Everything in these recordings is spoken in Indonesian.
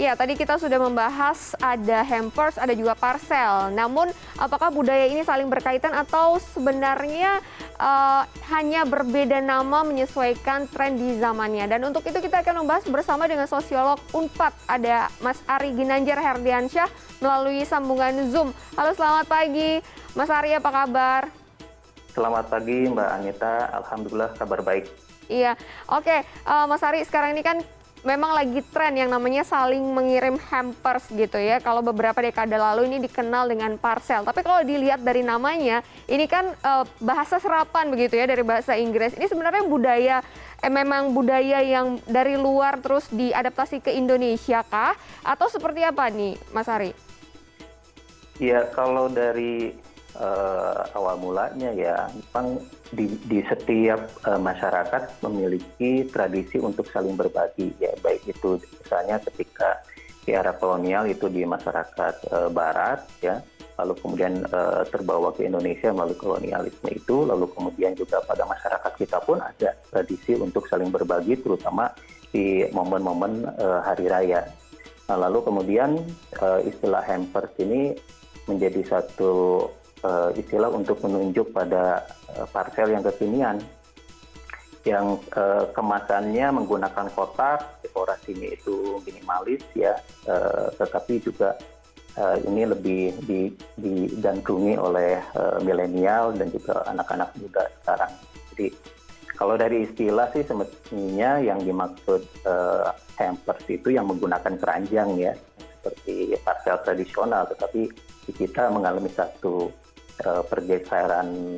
Iya, tadi kita sudah membahas ada hampers, ada juga parcel. Namun, apakah budaya ini saling berkaitan atau sebenarnya hanya berbeda nama menyesuaikan tren di zamannya? Dan untuk itu kita akan membahas bersama dengan sosiolog Unpad, ada Mas Ari Ginanjar Herdiansyah melalui sambungan Zoom. Halo, selamat pagi. Mas Ari, apa kabar? Selamat pagi Mbak Anita, Alhamdulillah kabar baik. Iya, oke. Mas Ari, sekarang ini kan memang lagi tren yang namanya saling mengirim hampers gitu ya. Kalau beberapa dekade lalu ini dikenal dengan parcel. Tapi kalau dilihat dari namanya, ini kan bahasa serapan begitu ya dari bahasa Inggris. Ini sebenarnya memang budaya yang dari luar terus diadaptasi ke Indonesia kah? Atau seperti apa nih Mas Ari? Ya kalau dari awal mulanya ya, memang di setiap masyarakat memiliki tradisi untuk saling berbagi ya, baik itu misalnya ketika di era kolonial itu di masyarakat Barat ya, lalu kemudian terbawa ke Indonesia melalui kolonialisme itu, lalu kemudian juga pada masyarakat kita pun ada tradisi untuk saling berbagi terutama di momen-momen hari raya. Nah, lalu kemudian istilah hampers ini menjadi satu istilah untuk menunjuk pada parcel yang kekinian yang kemasannya menggunakan kotak, dekorasinya itu minimalis ya, tetapi juga ini lebih digandrungi oleh milenial dan juga anak-anak muda sekarang. Jadi kalau dari istilah sih semestinya yang dimaksud hampers itu yang menggunakan keranjang ya, seperti parcel tradisional, tetapi kita mengalami satu pergeseran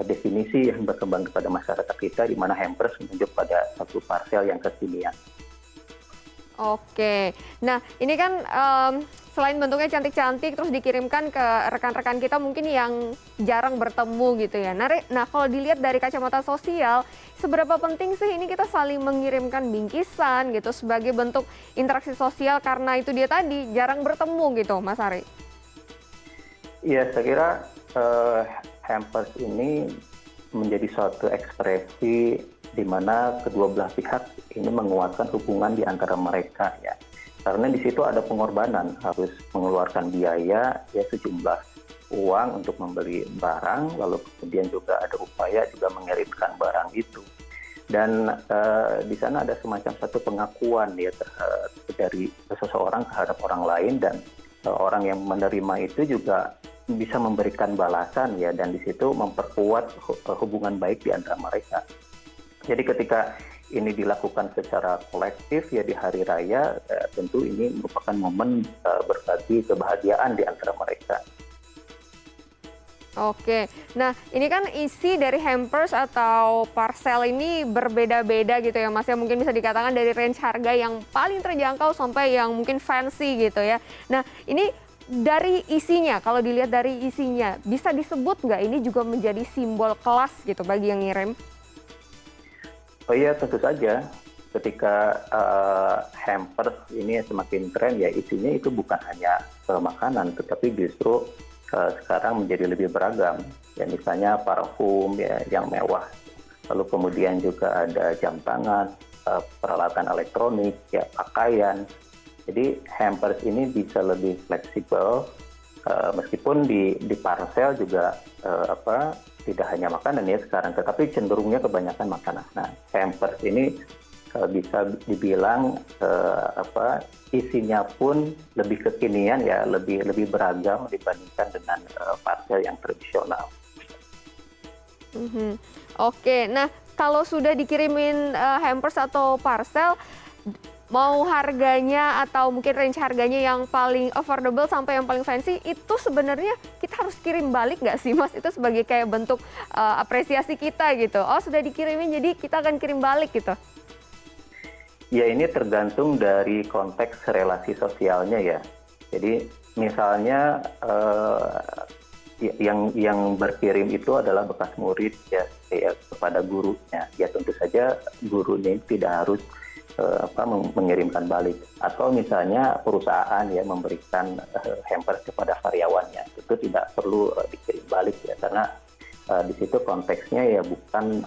definisi yang berkembang kepada masyarakat kita, di mana hampers menunjuk pada satu parcel yang kekinian. Oke, nah ini kan selain bentuknya cantik-cantik terus dikirimkan ke rekan-rekan kita mungkin yang jarang bertemu gitu ya. Nah kalau dilihat dari kacamata sosial, seberapa penting sih ini kita saling mengirimkan bingkisan gitu sebagai bentuk interaksi sosial karena itu dia tadi jarang bertemu gitu, Mas Ari? Iya, saya kira hampers ini menjadi suatu ekspresi di mana kedua belah pihak ini menguatkan hubungan di antara mereka ya. Karena di situ ada pengorbanan, harus mengeluarkan biaya ya sejumlah uang untuk membeli barang, lalu kemudian juga ada upaya juga mengirimkan barang itu. Dan di sana ada semacam satu pengakuan ya dari seseorang terhadap orang lain, dan orang yang menerima itu juga bisa memberikan balasan ya, dan di situ memperkuat hubungan baik di antara mereka. Jadi ketika ini dilakukan secara kolektif ya di hari raya, tentu ini merupakan momen berbagi kebahagiaan di antara mereka. Oke, nah ini kan isi dari hampers atau parcel ini berbeda-beda gitu ya Mas ya, mungkin bisa dikatakan dari range harga yang paling terjangkau sampai yang mungkin fancy gitu ya. Nah ini dari isinya, kalau dilihat dari isinya, bisa disebut nggak ini juga menjadi simbol kelas gitu bagi yang ngirim? Oh iya, tentu saja. Ketika hampers ini semakin tren ya, isinya itu bukan hanya makanan, tetapi justru sekarang menjadi lebih beragam. Ya, misalnya parfum ya, yang mewah, lalu kemudian juga ada jam tangan, peralatan elektronik, ya pakaian. Jadi hampers ini bisa lebih fleksibel, meskipun di parcel juga tidak hanya makanan ya sekarang, tetapi cenderungnya kebanyakan makanan. Nah, hampers ini bisa dibilang isinya pun lebih kekinian ya, lebih beragam dibandingkan dengan parcel yang tradisional. Oke, nah kalau sudah dikirimin hampers atau parcel, mau harganya atau mungkin range harganya yang paling affordable sampai yang paling fancy, itu sebenarnya kita harus kirim balik nggak sih Mas? Itu sebagai kayak bentuk apresiasi kita gitu. Oh sudah dikirimin jadi kita akan kirim balik gitu. Ya ini tergantung dari konteks relasi sosialnya ya. Jadi misalnya yang berkirim itu adalah bekas murid ya kepada gurunya. Ya tentu saja gurunya tidak harus mengirimkan balik, atau misalnya perusahaan ya memberikan hampers kepada karyawannya, itu tidak perlu dikirim balik ya, karena di situ konteksnya ya bukan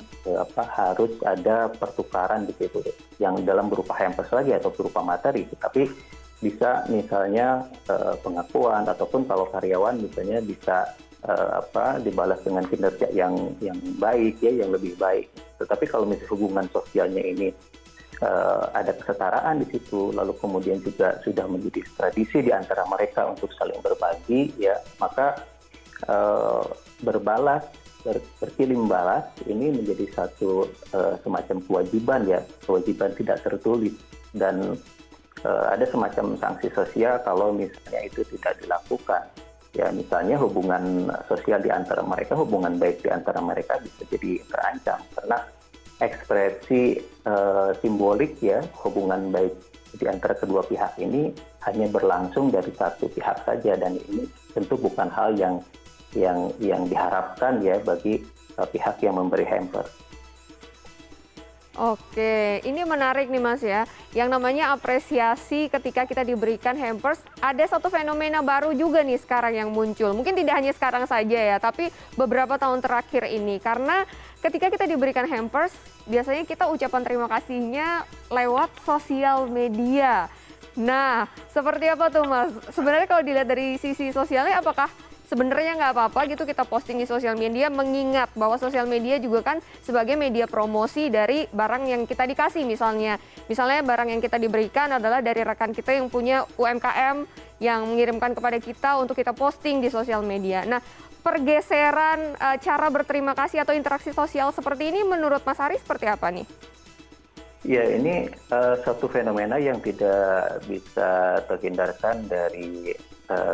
harus ada pertukaran di situ yang dalam berupa hampers lagi atau berupa materi, tapi bisa misalnya pengakuan ataupun kalau karyawan misalnya bisa dibalas dengan kinerja yang baik ya, yang lebih baik. Tetapi kalau misalnya hubungan sosialnya ini ada kesetaraan di situ, lalu kemudian juga sudah menjadi tradisi di antara mereka untuk saling berbagi, ya maka berkirim balas ini menjadi satu semacam kewajiban tidak tertulis, dan ada semacam sanksi sosial kalau misalnya itu tidak dilakukan. Ya misalnya hubungan sosial di antara mereka, hubungan baik di antara mereka bisa jadi terancam karena ekspresi simbolik ya hubungan baik di antara kedua pihak ini hanya berlangsung dari satu pihak saja, dan ini tentu bukan hal yang diharapkan ya bagi pihak yang memberi hamper. Oke, ini menarik nih Mas ya. Yang namanya apresiasi ketika kita diberikan hampers, ada satu fenomena baru juga nih sekarang yang muncul. Mungkin tidak hanya sekarang saja ya, tapi beberapa tahun terakhir ini. Karena ketika kita diberikan hampers, biasanya kita ucapan terima kasihnya lewat sosial media. Nah, seperti apa tuh Mas? Sebenarnya kalau dilihat dari sisi sosialnya, apakah sebenarnya nggak apa-apa gitu kita posting di sosial media, mengingat bahwa sosial media juga kan sebagai media promosi dari barang yang kita dikasih. Misalnya barang yang kita diberikan adalah dari rekan kita yang punya UMKM yang mengirimkan kepada kita untuk kita posting di sosial media. Nah, pergeseran cara berterima kasih atau interaksi sosial seperti ini menurut Mas Ari seperti apa nih? Ya, ini satu fenomena yang tidak bisa terhindarkan dari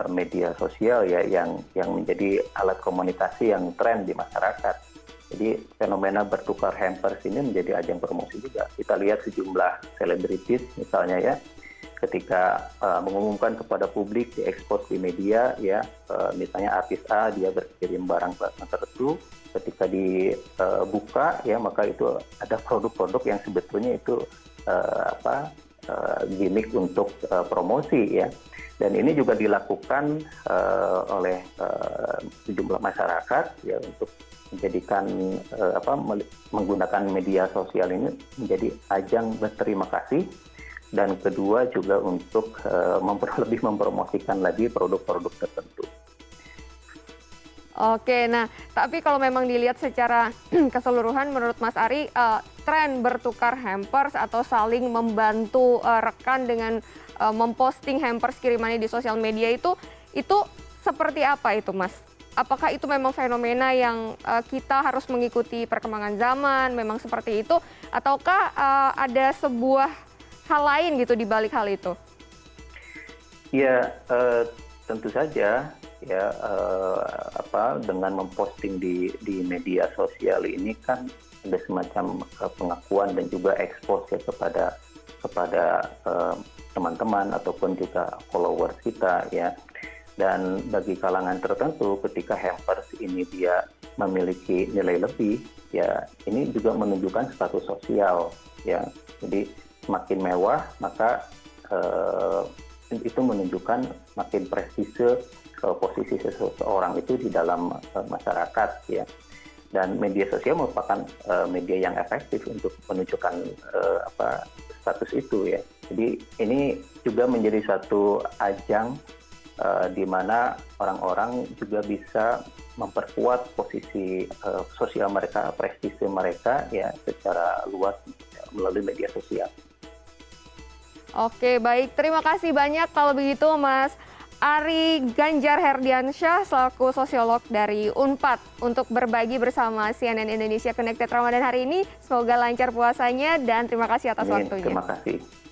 media sosial ya, yang menjadi alat komunikasi yang tren di masyarakat. Jadi fenomena bertukar hampers ini menjadi ajang promosi juga. Kita lihat sejumlah selebritis misalnya ya, ketika mengumumkan kepada publik, diekspos di media ya, misalnya artis A dia berkirim barang tertentu, ketika dibuka ya maka itu ada produk-produk yang sebetulnya itu gimmick untuk promosi ya. Dan ini juga dilakukan oleh sejumlah masyarakat ya untuk menjadikan menggunakan media sosial ini menjadi ajang berterima kasih, dan kedua juga untuk lebih mempromosikan lagi produk-produk tertentu. Oke, nah tapi kalau memang dilihat secara keseluruhan menurut Mas Ari, tren bertukar hampers atau saling membantu rekan dengan memposting hampers kirimannya di sosial media itu seperti apa itu Mas? Apakah itu memang fenomena yang kita harus mengikuti perkembangan zaman, memang seperti itu, ataukah ada sebuah hal lain gitu di balik hal itu? Ya, tentu saja ya dengan memposting di media sosial ini kan ada semacam pengakuan dan juga expose ya kepada teman-teman ataupun juga followers kita ya. Dan bagi kalangan tertentu ketika hampers ini dia memiliki nilai lebih ya, ini juga menunjukkan status sosial ya. Jadi semakin mewah maka itu menunjukkan makin prestise posisi seseorang itu di dalam masyarakat ya. Dan media sosial merupakan media yang efektif untuk menunjukkan status itu ya. Jadi ini juga menjadi satu ajang di mana orang-orang juga bisa memperkuat posisi sosial mereka, prestise mereka ya secara luas melalui media sosial. Oke, baik. Terima kasih banyak kalau begitu Mas Ari Ganjar Herdiansyah selaku sosiolog dari Unpad untuk berbagi bersama CNN Indonesia Connected Ramadan hari ini. Semoga lancar puasanya dan terima kasih atas waktunya. Terima kasih.